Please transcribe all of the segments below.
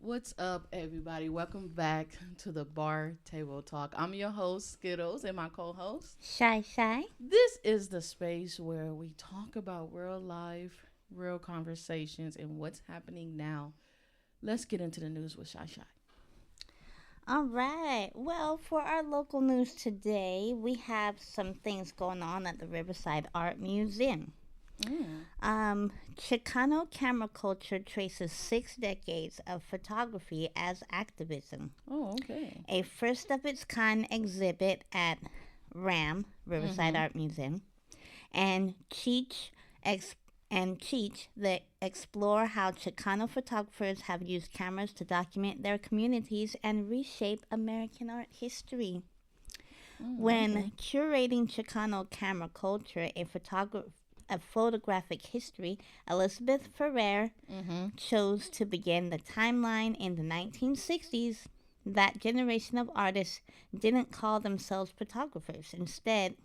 What's up, everybody? Welcome back to the Bar Table Talk. I'm your host, Skittles, and my co host. Shy, shy. This is the space where we talk about real life, real conversations, and what's happening now. Let's get into the news with Shy Shy. All right. Well, for our local news today, we have some things going on at the Riverside Art Museum. Mm. Chicano camera culture traces 6 decades of photography as activism. Oh, okay. A first of its kind exhibit at Riverside Mm-hmm. Art Museum, and Ex- Cheech that explore how Chicano photographers have used cameras to document their communities and reshape American art history. Okay. When curating Chicano camera culture, a photographic history, Elizabeth Ferrer Mm-hmm. chose to begin the timeline in the 1960s. That generation of artists didn't call themselves photographers. Instead,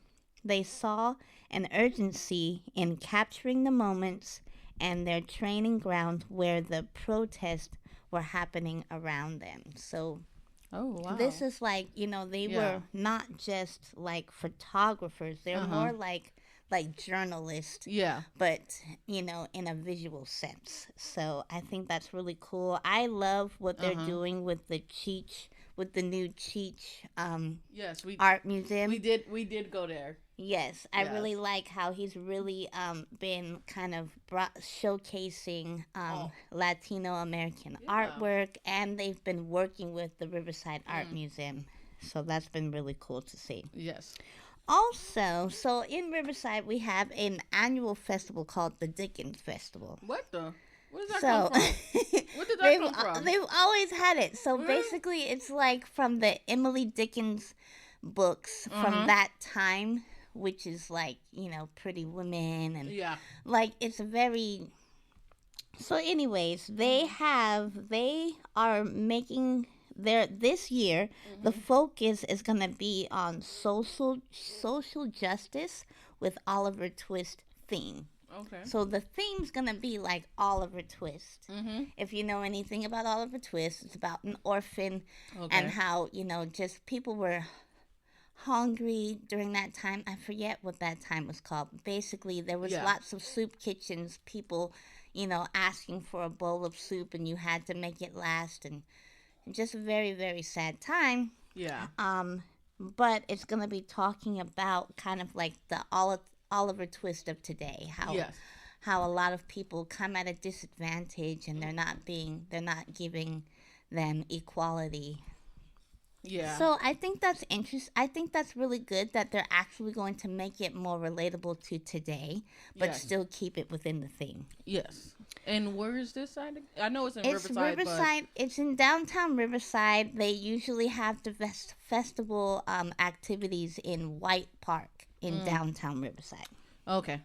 they saw an urgency in capturing the moments and their training ground where the protests were happening around them. So Oh, this wow. is like, they Yeah. were not just like photographers. They're Uh huh. more like journalists, Yeah. but in a visual sense. So I think that's really cool. I love what Uh they're huh. doing with with the new Cheech Yes, art we museum. did we did go there. Yes, I Yes. really like how he's really been kind of showcasing Oh, Latino American yeah. artwork, and they've been working with the Riverside Art Mm. Museum. So that's been really cool to see. Yes. Also, so in Riverside, we have an annual festival called the Dickens Festival. What the? Where did that come So from? Where did that they've come from? they've always had it. So Really? basically, it's like from the Emily Dickens books Uh from huh. that time, which is like Pretty Women, and Yeah. like it's very. So, anyways, they are making their this year. The Mhm. focus is gonna be on social justice with Oliver Twist theme. Okay. So the theme's gonna be like Oliver Twist. Mhm. If you know anything about Oliver Twist, it's about an orphan and Okay. how just people were hungry during that time. I forget what that time was called. Basically, there was Yeah. lots of soup kitchens, people, asking for a bowl of soup, and you had to make it last, and just a very, very sad time. Yeah. Um, but it's gonna be talking about kind of like the Oliver Twist of today, Yes. how a lot of people come at a disadvantage, and they're not giving them equality. Yeah. So I think that's interesting. I think that's really good that they're actually going to make it more relatable to today, but Yes. still keep it within the theme. Yes. And where is this side? I know it's in It's Riverside, but Riverside. It's in downtown Riverside. They usually have the festival activities in White Park in mm, downtown Riverside. okay.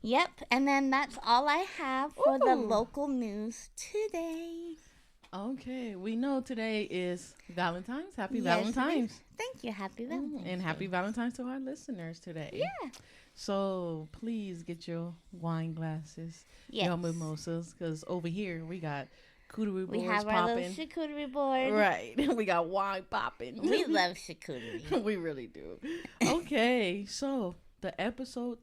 Yep, and then that's all I have for the Ooh. local news today. Okay. We know today is Valentine's. Happy Yes, it is. Valentine's. Thank you. Happy And Valentine's happy Day. Valentine's to our listeners today. Yeah. So please get your wine glasses, Yes. your mimosas, because over here we got cootery We boards have our little popping. charcuterie board. Right. We got wine popping. We love charcuterie. We really do. Okay, so the episode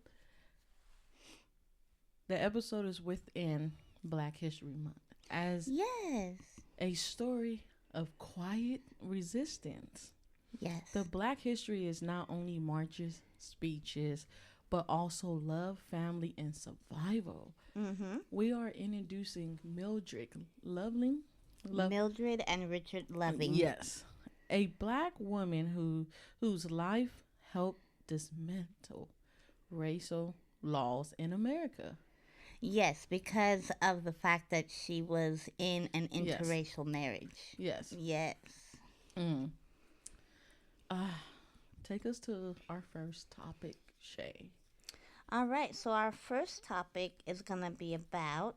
the episode is within Black History Month as Yes. a story of quiet resistance. Yes. The Black history is not only marches, speeches, but also love, family, and survival. Mm-hmm. We are introducing Mildred Loving. Love, Mildred and Richard Loving. yes, a black woman whose life helped dismantle racial laws in America. Yes, because of the fact that she was in an Yes, interracial marriage. yes. Yes. Mm. Uh, take us to our first topic, Shay. All right, so our first topic is going to be about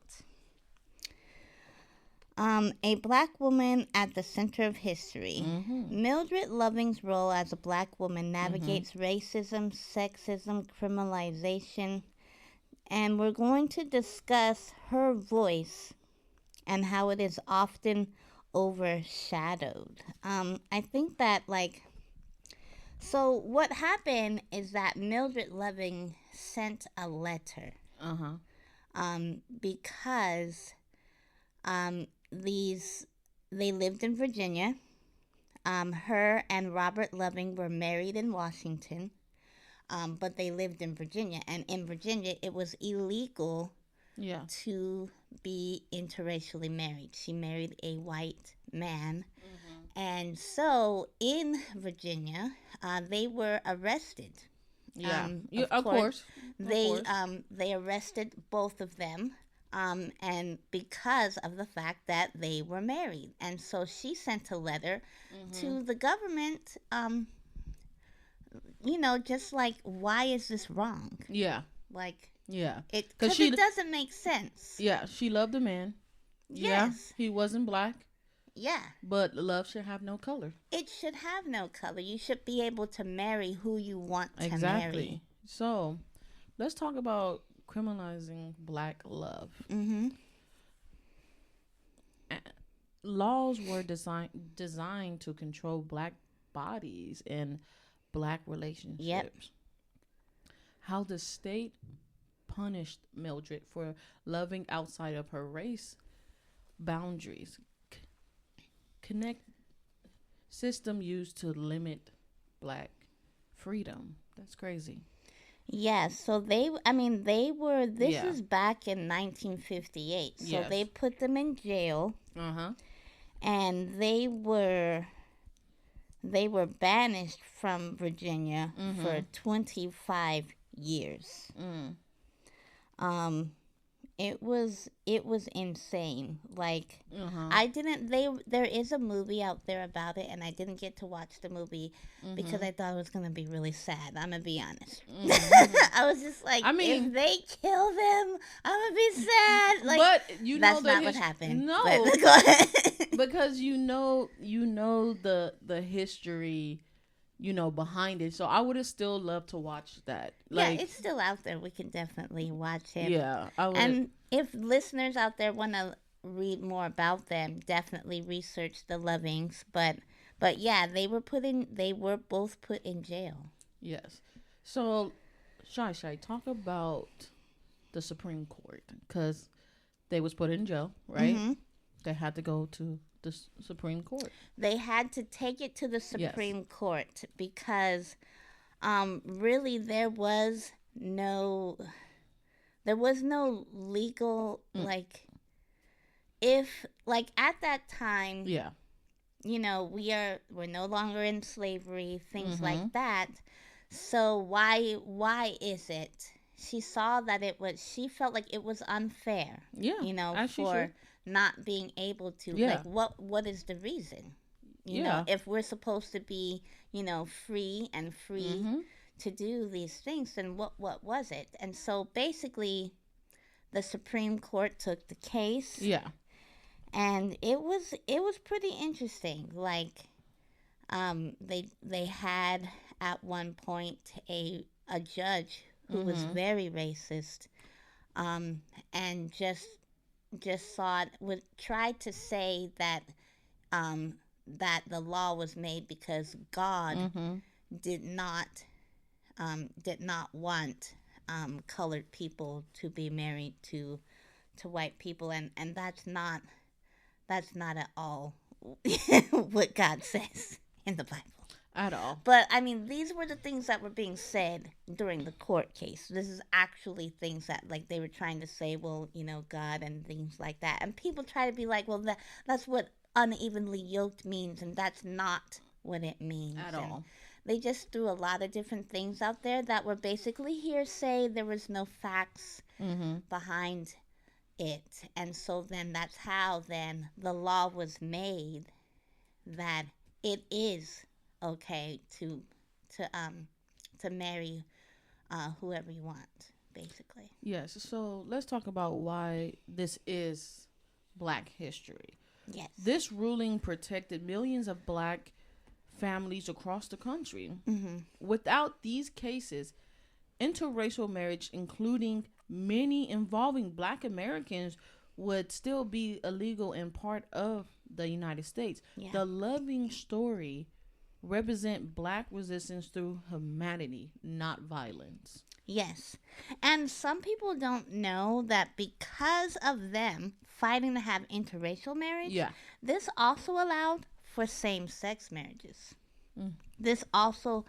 a black woman at the center of history. Mm-hmm. Mildred Loving's role as a black woman Mm-hmm. navigates racism, sexism, criminalization, and we're going to discuss her voice and how it is often overshadowed. I think that, like, so what happened is that Mildred Loving sent a letter, Uh-huh. because these they lived in Virginia. Her and Robert Loving were married in Washington, but they lived in Virginia. And in Virginia, it was illegal Yeah. to be interracially married. She married a white man. And so in Virginia, they were arrested. Yeah. Of course, Of they course. they arrested both of them, and because of the fact that they were married. And so she sent a letter to the government, just like, why is this wrong? Yeah. Like, Yeah. because it doesn't make sense. Yeah. She loved a man. Yeah. Yes. He wasn't black, Yeah. but love should have no color. It should have no color. You should be able to marry who you want to Exactly. marry. So, let's talk about criminalizing black love. Mm-hmm. Laws were designed to control black bodies and black relationships. Yep. How the state punished Mildred for loving outside of her race boundaries. Connect system used to limit black freedom. That's crazy. Yeah, so they were, this is back in 1958. So Yes. they put them in jail, Uh-huh. and they were banished from Virginia for 25 years. It was insane. Like, there is a movie out there about it, and I didn't get to watch the movie because I thought it was going to be really sad. I'm going to be honest. I was just like, if they kill them, I'm going to be sad. Like, but that's not what happened. No. But go ahead. Because you know the history, behind it. So I would have still loved to watch that. Like, yeah, it's still out there. We can definitely watch it. Yeah, I would. And if listeners out there want to read more about them, definitely research the Lovings. But yeah, they were both put in jail. Yes. So, Shy, talk about the Supreme Court, because they was put in jail, right? Mm-hmm. They had to go to the Supreme Court. They had to take it to the Supreme Court because really there was no legal, like, if, like, at that time, Yeah. we're no longer in slavery, things like that. So why is it? She saw that she felt like it was unfair. Yeah. As she for should. not being able to. Yeah. Like, what is the reason? If we're supposed to be, free and free to do these things, then what was it? And so basically the Supreme Court took the case. Yeah. And it was pretty interesting. Like, they had at one point a judge who was very racist, and just tried to say that that the law was made because God did not want colored people to be married to white people, and that's not at all what God says in the Bible. At all. But I mean, these were the things that were being said during the court case. This is actually things that, like, they were trying to say, well, God and things like that. And people try to be like, well, that's what unevenly yoked means, and that's not what it means. At all. They just threw a lot of different things out there that were basically hearsay. There was no facts behind it. And so then that's how then the law was made that it is okay to marry whoever you want, basically. Yes. So let's talk about why this is Black history. Yes. This ruling protected millions of Black families across the country. Without these cases, interracial marriage, including many involving Black Americans, would still be illegal and part of the United States. Yeah. The Loving story represent Black resistance through humanity, not violence. Yes. And some people don't know that because of them fighting to have interracial marriage, Yeah. this also allowed for same-sex marriages. Mm. This also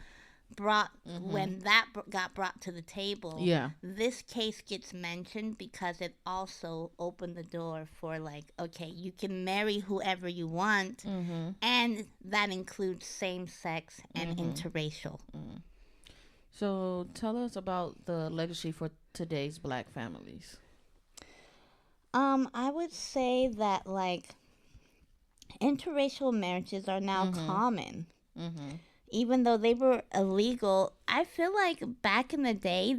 brought, when that got brought to the table, Yeah. this case gets mentioned because it also opened the door for, like, okay, you can marry whoever you want, and that includes same-sex and interracial. So tell us about the legacy for today's Black families. I would say that, like, interracial marriages are now common. Even though they were illegal, I feel like back in the day,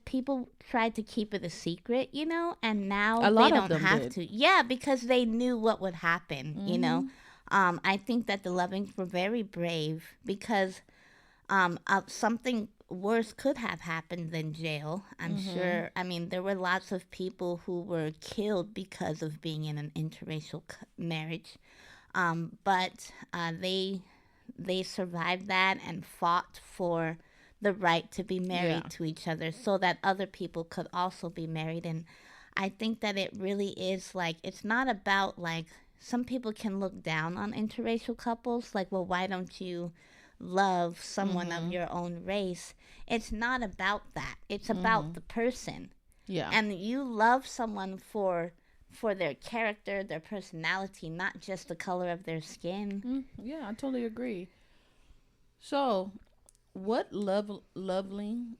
people tried to keep it a secret, you know, and now A lot they of don't them have did. to. Yeah, because they knew what would happen, you know. I think that the Lovings were very brave because something worse could have happened than jail. I'm sure. I mean, there were lots of people who were killed because of being in an interracial marriage, but they survived that and fought for the right to be married to each other so that other people could also be married. And I think that it really is, like, it's not about, like, some people can look down on interracial couples, like, well, why don't you love someone of your own race? It's not about that. It's about the person. Yeah. And you love someone for their character, their personality, not just the color of their skin. Yeah, I totally agree. So, what loving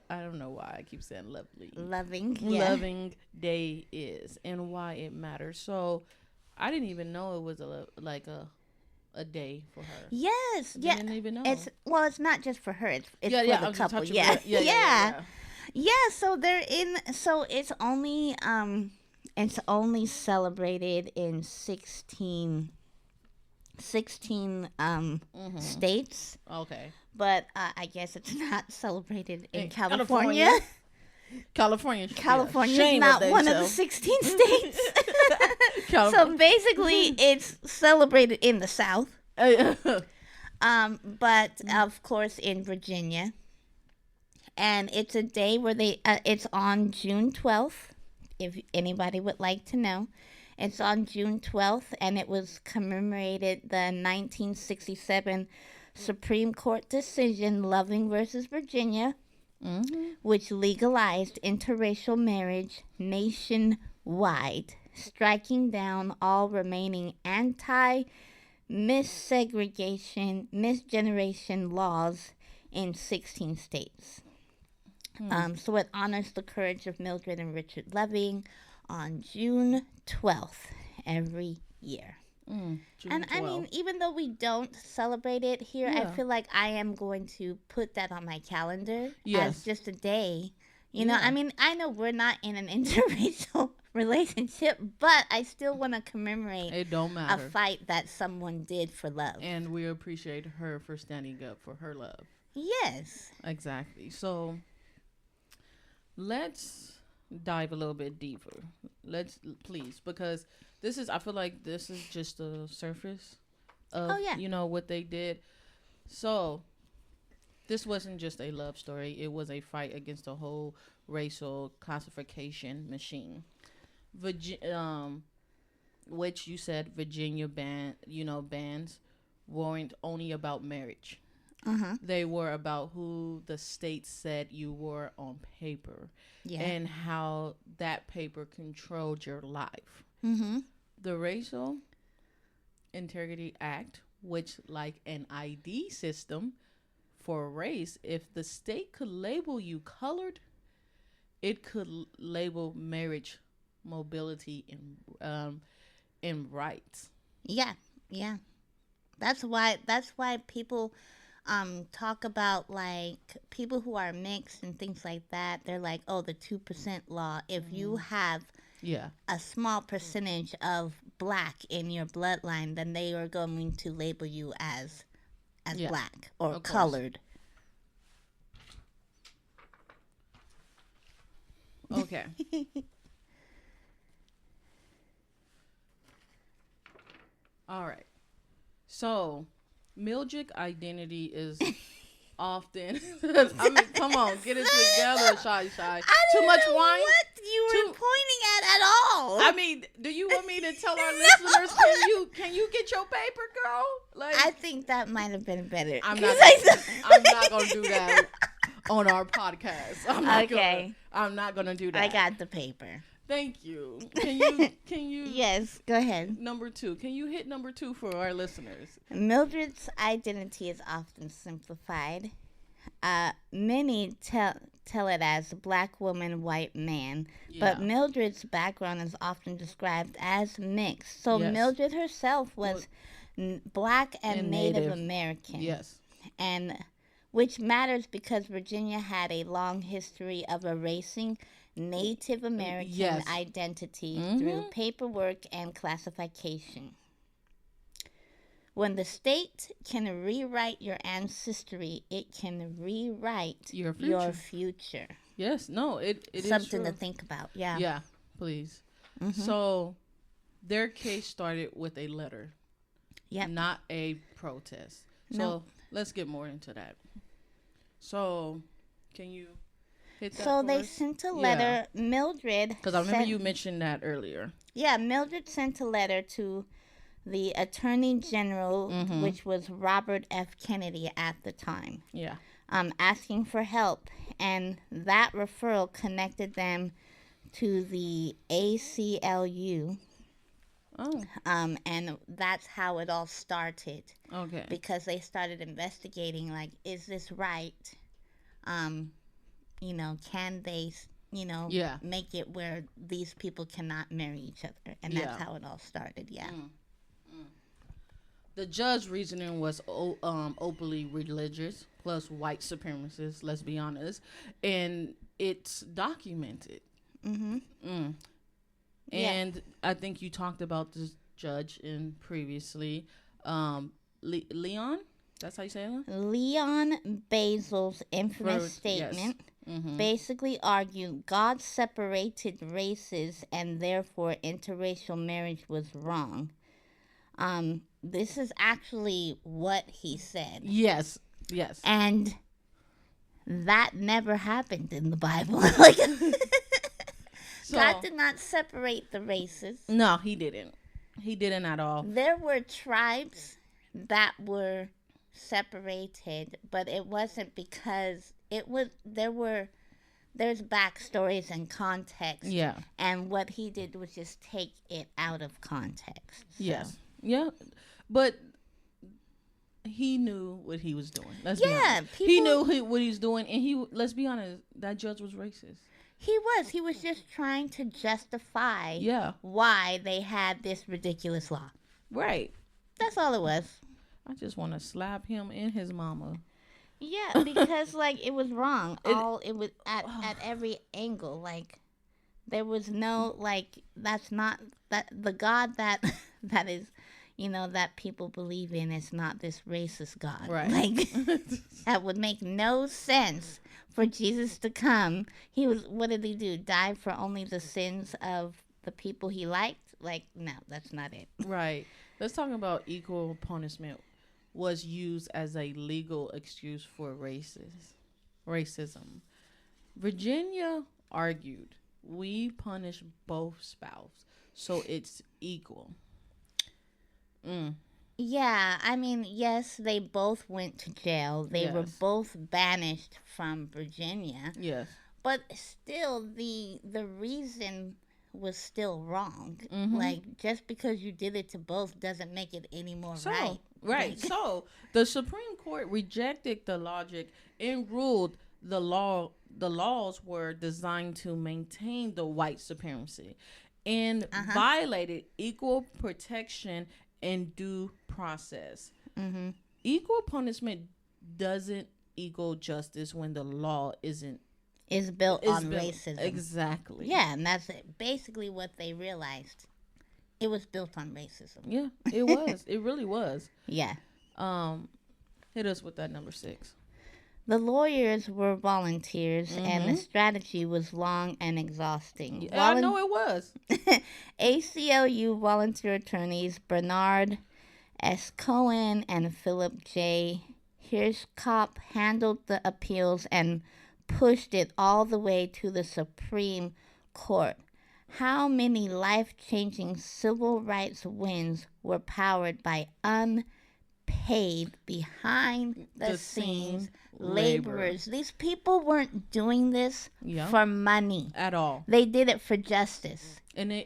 I don't know why I keep saying lovely. Loving day is and why it matters. So, I didn't even know it was a day for her. Yes, Didn't even know. It's not just for her. It's for the couple. Yeah. So they're in. So it's only celebrated in 16 states. Okay. But I guess it's not celebrated in California. California's not one of the 16 states. So basically, it's celebrated in the South. But of course in Virginia. And it's a day where it's on June 12th, if anybody would like to know. It's on June 12th, and it was commemorated the 1967 Supreme Court decision, Loving versus Virginia, which legalized interracial marriage nationwide, striking down all remaining misgeneration laws in 16 states. So it honors the courage of Mildred and Richard Loving on June 12th every year. June And 12th. I mean, even though we don't celebrate it here, I feel like I am going to put that on my calendar as just a day. You know, I mean, I know we're not in an interracial relationship, but I still want to commemorate it don't a matter. fight that someone did for love. And we appreciate her for standing up for her love. Yes. Exactly. So let's dive a little bit deeper. Please, because I feel like this is just the surface of, what they did. So this wasn't just a love story. It was a fight against the whole racial classification machine. Which you said Virginia bans weren't only about marriage. They were about who the state said you were on paper, and how that paper controlled your life. The Racial Integrity Act, which like an ID system for race, if the state could label you colored, it could label marriage, mobility, and rights. Yeah. That's why people talk about, like, people who are mixed and things like that. They're like, oh, the 2% law. If you have a small percentage of black in your bloodline, then they are going to label you as black or colored. Okay. All right. So, Mildred identity is often. I mean, come on, get it together, Shy. Too much wine. What you were pointing at all? I mean, do you want me to tell our listeners? Can you get your paper, girl? Like, I think that might have been better. I'm not gonna do that on our podcast. I'm not gonna do that. I got the paper. Thank you. Can you? Yes, go ahead. Number 2. Can you hit number 2 for our listeners? Mildred's identity is often simplified. Many tell it as black woman, white man, but Mildred's background is often described as mixed. So Mildred herself was black and Native American. Yes. And which matters because Virginia had a long history of erasing Native American identity through paperwork and classification. When the state can rewrite your ancestry, it can rewrite your future. Yes, no, it is something to think about. Yeah. Yeah, please. So their case started with a letter. Yep. Not a protest. So let's get more into that. So can you hit that So for they us? sent a letter. Mildred. Because I remember you mentioned that earlier. Yeah, Mildred sent a letter to the Attorney General, which was Robert F. Kennedy at the time. Yeah. Asking for help. And that referral connected them to the ACLU. Oh. And that's how it all started. Okay. Because they started investigating, like, is this right? Can they, make it where these people cannot marry each other? And that's how it all started, The judge's reasoning was openly religious, plus white supremacists, let's be honest. And it's documented. And I think you talked about this judge previously. Leon? That's how you say it? Leon Basil's infamous statement basically argued God separated races and therefore interracial marriage was wrong. This is actually what he said. Yes. And that never happened in the Bible. God did not separate the races. No, he didn't. He didn't at all. There were tribes that were separated, but it wasn't because there's backstories and context. Yeah. And what he did was just take it out of context. So. Yes. Yeah. But he knew what he was doing. Let's be honest. He knew what he was doing, and let's be honest, that judge was racist. He was just trying to justify why they had this ridiculous law. Right. That's all it was. I just want to slap him and his mama. Yeah, because it was wrong. It was at every angle. There was no that's not that the God that is that people believe in is not this racist God. Right. That would make no sense for Jesus to come. What did he do? Die for only the sins of the people he liked? No, that's not it. Right. Let's talk about equal punishment was used as a legal excuse for racism. Virginia argued, we punish both spouses, so it's equal. Yeah, I mean, yes, they both went to jail. They were both banished from Virginia. Yes. But still, the reason was still wrong. Just because you did it to both doesn't make it any more right. Right. So the Supreme Court rejected the logic and ruled the laws were designed to maintain the white supremacy and violated equal protection and due process. Equal punishment doesn't equal justice when the law is built on racism. Exactly. Yeah, and that's basically what they realized. It was built on racism. Yeah, it was. It really was. Yeah. Hit us with that number 6. The lawyers were volunteers, and the strategy was long and exhausting. Yeah, I know it was. ACLU volunteer attorneys Bernard S. Cohen and Philip J. Hirschkopf handled the appeals and pushed it all the way to the Supreme Court. How many life changing civil rights wins were powered by unpaid, behind the scenes laborers? These people weren't doing this for money at all. They did it for justice. And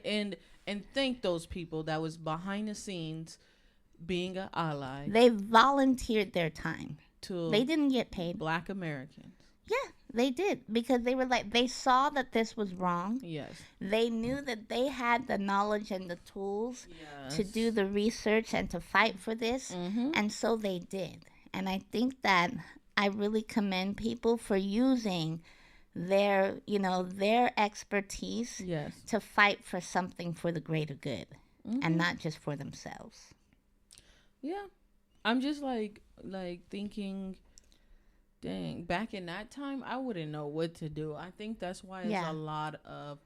thank those people that was behind the scenes being an ally. They volunteered their time. They didn't get paid. Black Americans. Yeah, they did, because they were like, they saw that this was wrong. Yes. They knew that they had the knowledge and the tools to do the research and to fight for this. And so they did. And I think that I really commend people for using their expertise to fight for something for the greater good and not just for themselves. Yeah. I'm just like thinking, dang, back in that time, I wouldn't know what to do. I think that's why it's a lot of,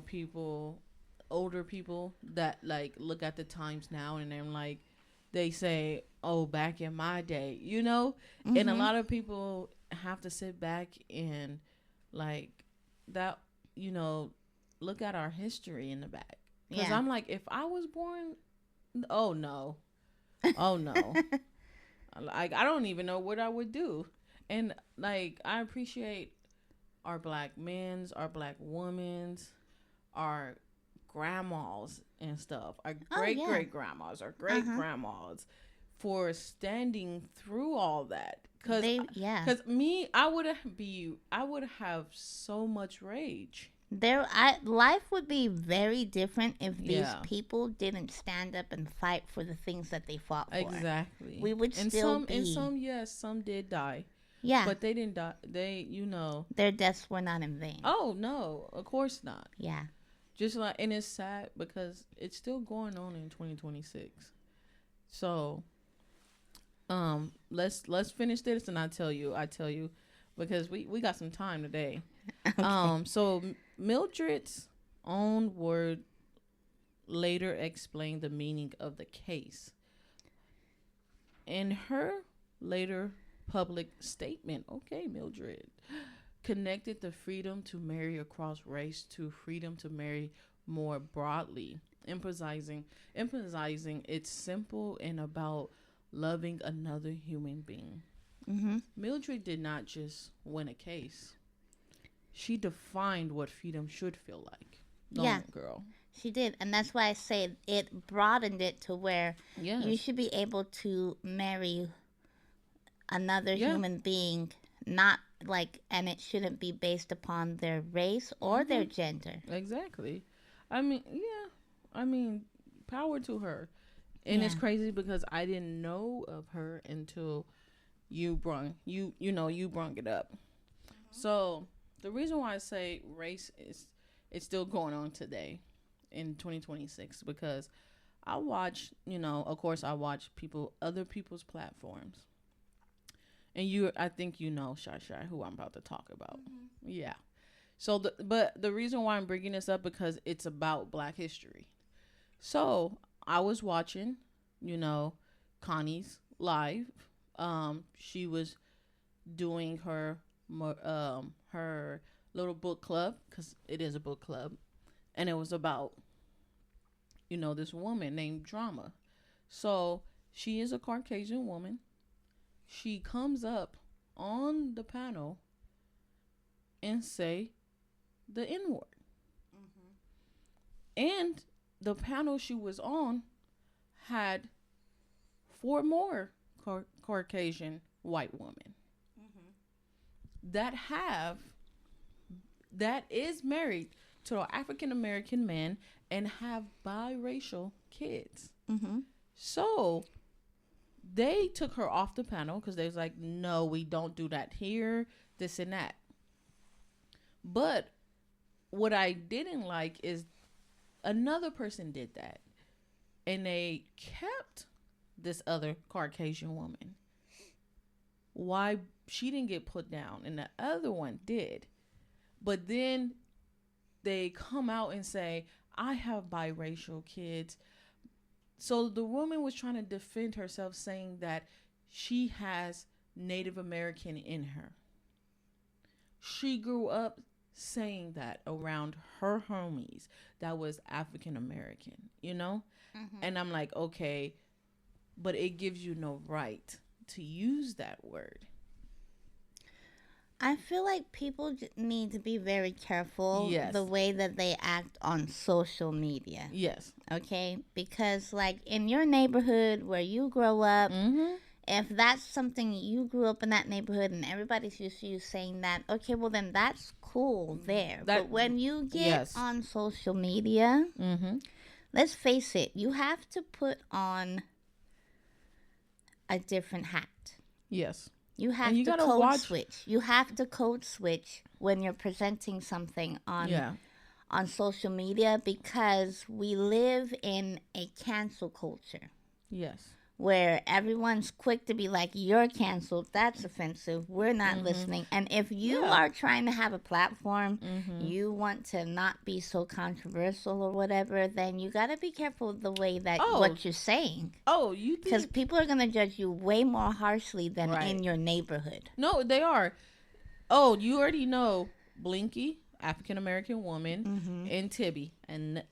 people, older people that like look at the times now and then like they say, oh, back in my day, and a lot of people have to sit back and like that, look at our history in the back. Because I'm like, if I was born, oh no. Like, I don't even know what I would do. And like, I appreciate our black men's, our black women's, our grandmas and stuff, our great grandmas, our great grandmas for standing through all that. Cause me, I would have so much rage. Life would be very different if these people didn't stand up and fight for the things that they fought for. Exactly. We would and still some, be. And some did die. Yeah. But they didn't die. Their deaths were not in vain. Oh, no. Of course not. Yeah. Just like, and it's sad because it's still going on in 2026. So, let's finish this and I tell you, because we got some time today. Okay. So Mildred's own word later explained the meaning of the case. In her later public statement, okay, Mildred connected the freedom to marry across race to freedom to marry more broadly, emphasizing it's simple and about loving another human being. Mildred did not just win a case. She defined what freedom should feel like. Girl. She did. And that's why I say it broadened it to where you should be able to marry another human being, not like, and it shouldn't be based upon their race or their gender. Exactly. I mean, power to her. And it's crazy because I didn't know of her until you brung it up. So the reason why I say race it's still going on today in 2026 because I watch, of course I watch other people's platforms. And I think Shy, who I'm about to talk about. Yeah. So the reason why I'm bringing this up because it's about Black history. So I was watching, Connie's live. She was doing her little book club, because it is a book club, and it was about this woman named Drama. So she is a Caucasian woman. She comes up on the panel and say the N-word. And the panel she was on had 4 more Caucasian white women that is married to an African American man and have biracial kids. So they took her off the panel because they was like, no, we don't do that here, this and that. But what I didn't like is another person did that, and they kept this other Caucasian woman. Why she didn't get put down and the other one did. But then they come out and say, I have biracial kids. So the woman was trying to defend herself, saying that she has Native American in her. She grew up saying that around her homies that was African American, you know? Mm-hmm. And I'm like, okay, but it gives you no right to use that word. I feel like people need to be very careful the way that they act on social media. Yes. Okay? Because, like, in your neighborhood where you grow up, if that's something you grew up in that neighborhood and everybody's used to you saying that, okay, well, then that's cool there. But when you get on social media, let's face it, you have to put on a different hat. Yes. You have to code switch. You have to code switch when you're presenting something on social media, because we live in a cancel culture. Yes. Where everyone's quick to be like, you're canceled, that's offensive, we're not listening. And if you are trying to have a platform, you want to not be so controversial or whatever, then you got to be careful of the way that what you're saying. Oh, you think... Because people are going to judge you way more harshly than in your neighborhood. No, they are. Oh, you already know Blinky, African American woman, and Tibby,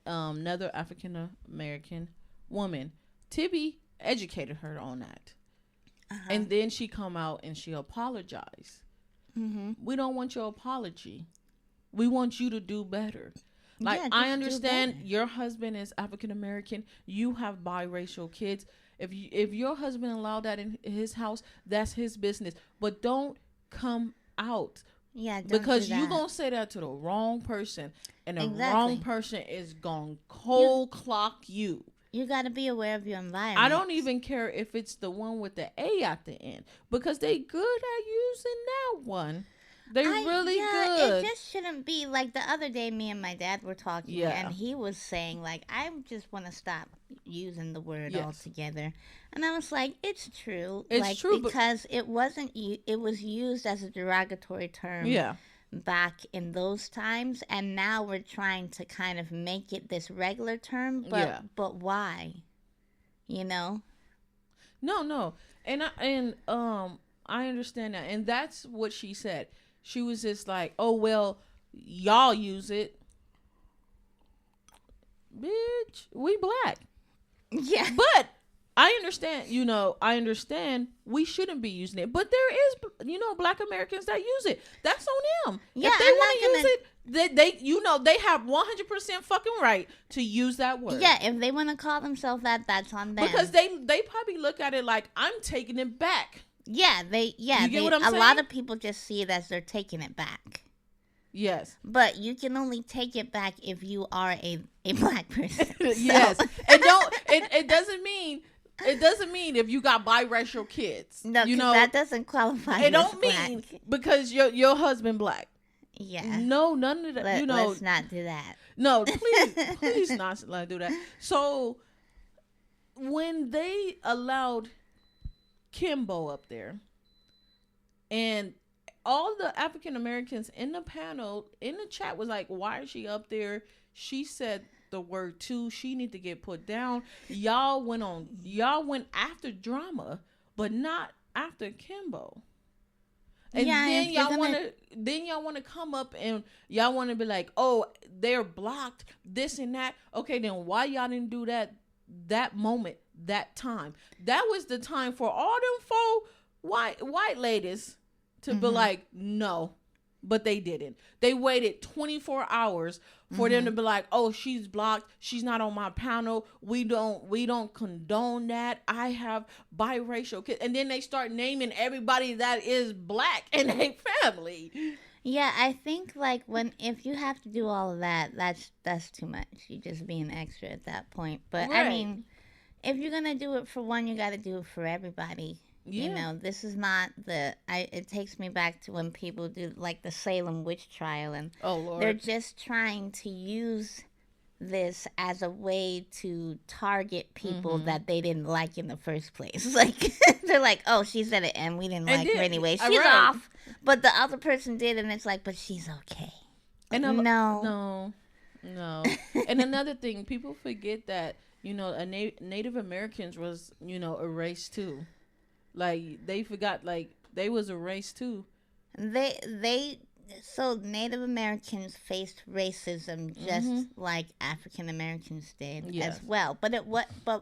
another African American woman. Tibby educated her on that, and then she come out and she apologized. We don't want your apology. We want you to do better. Like, I understand your husband is African American, you have biracial kids. If your husband allowed that in his house, that's his business, but don't come out. Because you gonna say that to the wrong person, and the wrong person is gonna cold clock you. You got to be aware of your environment. I don't even care if it's the one with the A at the end, because they good at using that one. They really good. It just shouldn't be like the other day. Me and my dad were talking, and he was saying like, I just want to stop using the word altogether. And I was like, it's true. It's true because it wasn't. It was used as a derogatory term. Yeah. Back in those times, and now we're trying to kind of make it this regular term, but why? You know? No. And I understand that. And that's what she said. She was just like, "Oh, well, y'all use it." Bitch, we black. Yeah. But I understand we shouldn't be using it, but there is, Black Americans that use it. That's on them. Yeah, if they want to use it, they have 100% fucking right to use that word. Yeah, if they want to call themselves that, that's on them. Because they probably look at it like, I'm taking it back. Yeah, you get what I'm saying? A lot of people just see it as they're taking it back. Yes. But you can only take it back if you are a black person. Yes. It doesn't mean if you got biracial kids. No, that doesn't qualify. It don't mean because your husband black. Yeah. No, none of that. Let's not do that. No, please not do that. So when they allowed Kimbo up there, and all the African Americans in the panel, in the chat, was like, why is she up there? She said the word too. She need to get put down. Y'all went after drama, but not after Kimbo. And then y'all want to come up and y'all want to be like, oh, they're blocked, this and that. Okay, then why y'all didn't do that moment, that time? That was the time for all them four white ladies to be like, no. But they didn't. They waited 24 hours for them to be like, oh, she's blocked. She's not on my panel. We don't condone that. I have biracial kids. And then they start naming everybody that is black in their family. Yeah, I think like if you have to do all of that, that's too much. You're just being extra at that point. But right. I mean, if you're going to do it for one, you got to do it for everybody. Yeah. This is not it takes me back to when people do like the Salem witch trial, and they're just trying to use this as a way to target people that they didn't like in the first place. Like they're like, oh, she said it and we didn't like her anyway. She's off. But the other person did, and it's like, but she's okay. And no. No. And another thing, people forget that, Native Americans was, a race too. Like, they forgot, like, they was a race too. So Native Americans faced racism just like African Americans did as well. But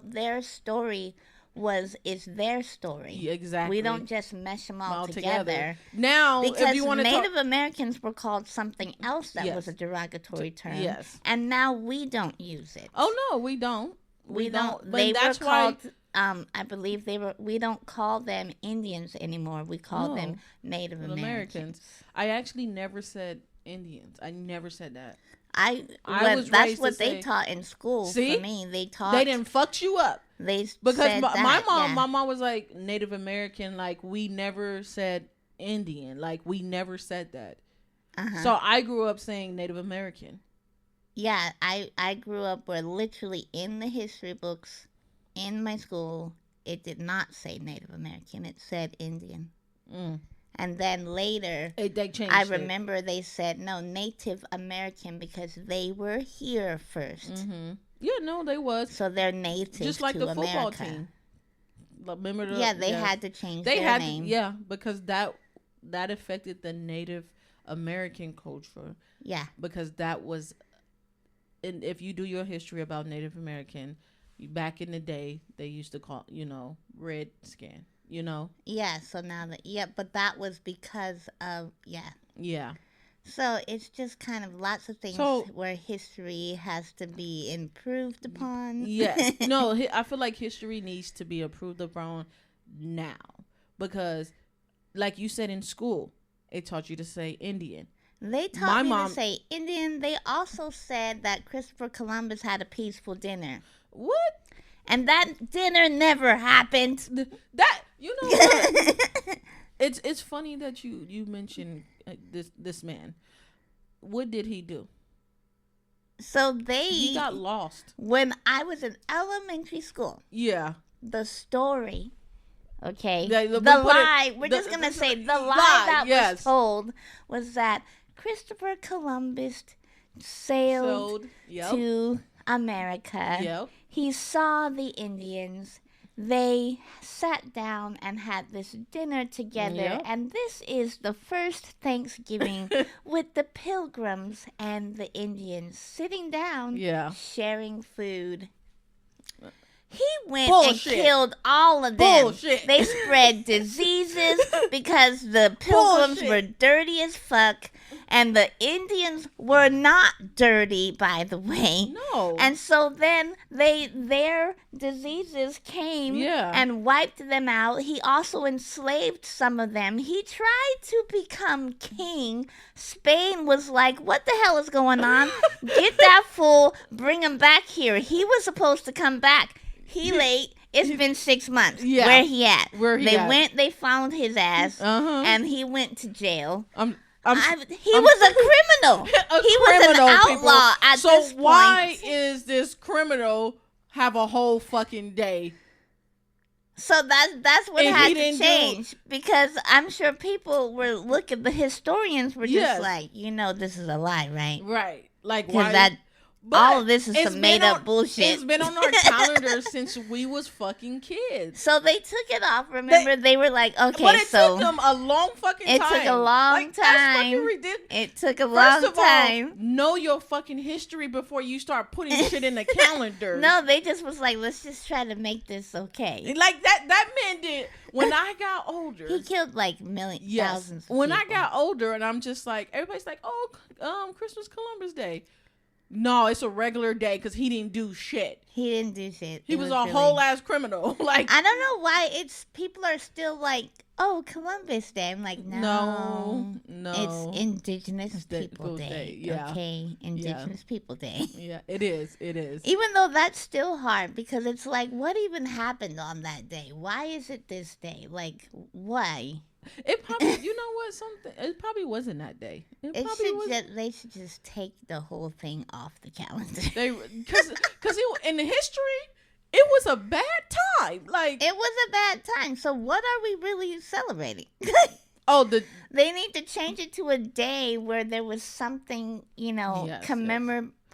their story is their story. Yeah, exactly. We don't just mesh them all together. Now, because if you want to Native Americans were called something else that was a derogatory term. Yes. And now we don't use it. Oh no, we don't. We don't. But that's why. I believe we don't call them Indians anymore. We call them Native Americans. I actually never said Indians. I never said that. That's what they taught in school. See? For me, they didn't fuck you up. Because my mom was like Native American. Like, we never said Indian. Like, we never said that. So I grew up saying Native American. Yeah, I grew up where literally in the history books in my school, it did not say Native American. It said Indian. And then later, they changed I remember they said, no, Native American, because they were here first. Yeah, no, they was. So they're native just like to the America. Football team. Remember they had to change their name. Because that affected the Native American culture. Yeah. Because that was, and if you do your history about Native American, back in the day, they used to call, red skin, Yeah, so now but that was because of, Yeah. So it's just kind of lots of things where history has to be improved upon. Yes. No, I feel like history needs to be improved upon now. Because, like you said in school, it taught you to say Indian. They taught me to say Indian. They also said that Christopher Columbus had a peaceful dinner. What? And that dinner never happened. That, what? It's funny that you mentioned this man. What did he do? So he got lost. When I was in elementary school. Yeah. The story. Okay. The lie. We're just going to say the lie that was told was that Christopher Columbus sailed to America. Yep. He saw the Indians. They sat down and had this dinner together. And this is the first Thanksgiving with the Pilgrims and the Indians sitting down, sharing food. He went and killed all of them. Bullshit. They spread diseases because the Pilgrims were dirty as fuck. And the Indians were not dirty, by the way. No. And so then their diseases came and wiped them out. He also enslaved some of them. He tried to become king. Spain was like, what the hell is going on? Get that fool, bring him back here. He was supposed to come back. He late. It's been 6 months. Yeah. Where he at? They found his ass, and he went to jail. He was a criminal. He was an outlaw at this point. So why is this criminal have a whole fucking day? So that's what had to change. Because I'm sure people were looking, the historians were just like, this is a lie, right? Right. Like, why? All of this is some made-up bullshit. It's been on our calendar since we was fucking kids. So they took it off. Remember, they were like, okay, but it took them a long fucking time. It took a long time. That's fucking ridiculous. It took a long time. First of all, know your fucking history before you start putting shit in the calendar. No, they just was like, let's just try to make this okay. Like, that man did. When I got older. He killed like thousands of When people. I got older, and I'm just like, everybody's like, Christmas Columbus Day. No, it's a regular day because he didn't do shit. He didn't do shit. He was a whole ass criminal. Like, I don't know why people are still like, oh, Columbus Day. I'm like, no. It's Indigenous People Day. Yeah. Okay, Indigenous People Day. Yeah, it is. Even though that's still hard because it's like, what even happened on that day? Why is it this day? Like, why? It probably, it probably wasn't that day. They should just take the whole thing off the calendar. Because in the history, it was a bad time. Like, it was a bad time. So what are we really celebrating? They need to change it to a day where there was something,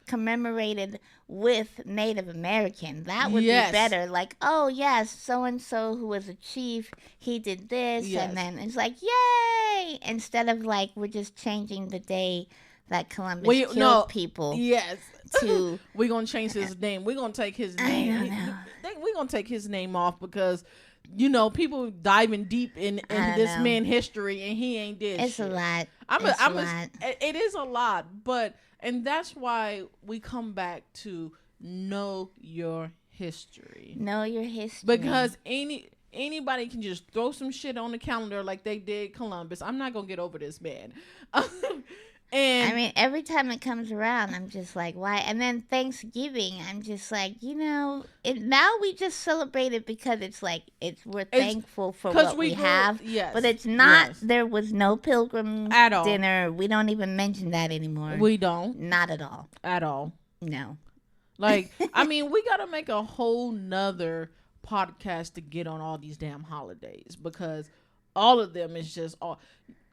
commemorated with Native American. That would be better. Like, oh yes, so and so who was a chief, he did this, and then it's like, yay! Instead of like we're just changing the day that Columbus killed people. Yes. To we're gonna change his name. We're gonna take his name. We're gonna take his name off because people diving deep in this man's history and he ain't did it's shit. A lot. It is a lot, and that's why we come back to know your history. Know your history. Because anybody can just throw some shit on the calendar like they did Columbus. I'm not gonna get over this man. And I mean, every time it comes around, I'm just like, why? And then Thanksgiving, I'm just like, now we just celebrate it because we're thankful for what we have. Yes, but it's not. Yes. There was no pilgrim at all. Dinner. We don't even mention that anymore. We don't. Not at all. At all. No. Like, I mean, we got to make a whole nother podcast to get on all these damn holidays because all of them is just all.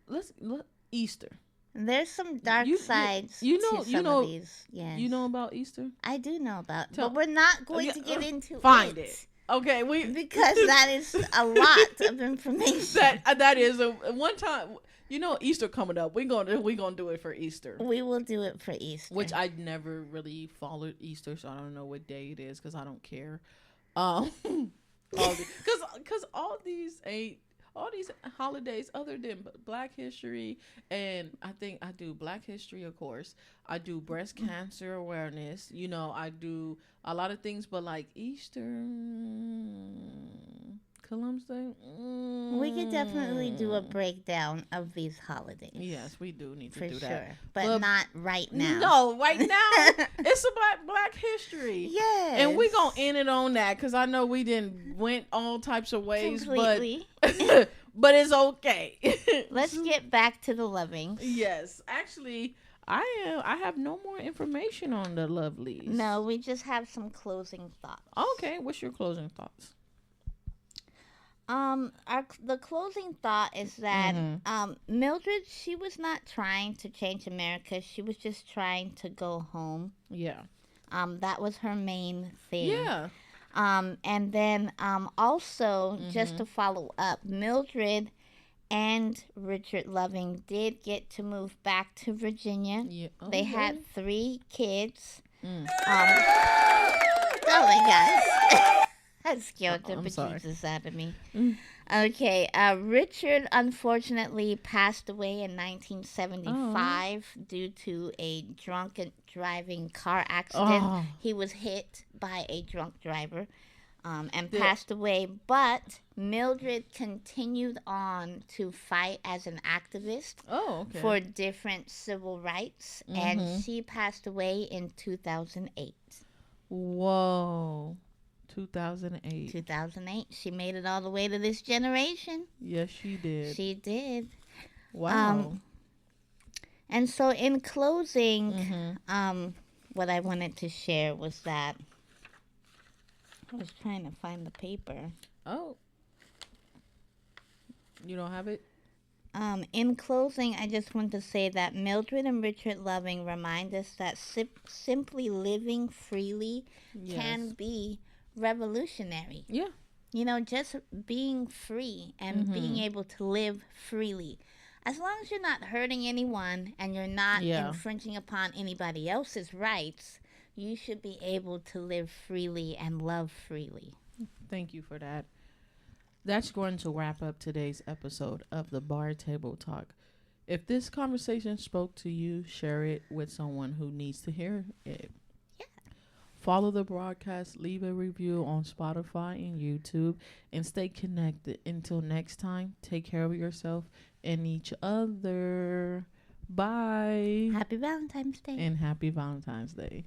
Look, Easter. There's some dark sides to some of these. Yes. You know about Easter? I do know about it, but we're not going to get into find it. Okay, because that is a lot of information. That is one time. Easter coming up. We're gonna do it for Easter. We will do it for Easter. Which I never really followed Easter, so I don't know what day it is because I don't care. Because all these holidays other than Black History, and I think I do Black History, of course. I do breast cancer awareness. I do a lot of things, but like Easter, Columbus Day. We could definitely do a breakdown of these holidays. Yes, we do need to do that. For sure. But not right now. No, right now, it's a Black History. Yes. And we're going to end it on that because I know we didn't went all types of ways. Completely. But it's okay. Let's get back to the Lovings. Yes. Actually, I have no more information on the Lovelies. No, we just have some closing thoughts. Okay. What's your closing thoughts? The closing thought is that Mildred, she was not trying to change America. She was just trying to go home. Yeah. That was her main thing. Yeah. And then also just to follow up, Mildred and Richard Loving did get to move back to Virginia. Yeah. Oh, they had 3 kids. Oh my gosh. That scared the bejesus out of me. Okay, Richard unfortunately passed away in 1975 due to a drunken driving car accident. He was hit by a drunk driver and passed away. But Mildred continued on to fight as an activist for different civil rights, and she passed away in 2008. Whoa. 2008. 2008. She made it all the way to this generation. Yes, she did. She did. Wow. And so in closing, what I wanted to share was that I was trying to find the paper. Oh. You don't have it? In closing, I just want to say that Mildred and Richard Loving remind us that simply living freely can be revolutionary. Yeah. Just being free and being able to live freely. As long as you're not hurting anyone and you're not infringing upon anybody else's rights, you should be able to live freely and love freely. Thank you for that. That's going to wrap up today's episode of the Bar Table Talk. If this conversation spoke to you, share it with someone who needs to hear it. Follow the broadcast, leave a review on Spotify and YouTube, and stay connected. Until next time, take care of yourself and each other. Bye. Happy Valentine's Day. And happy Valentine's Day.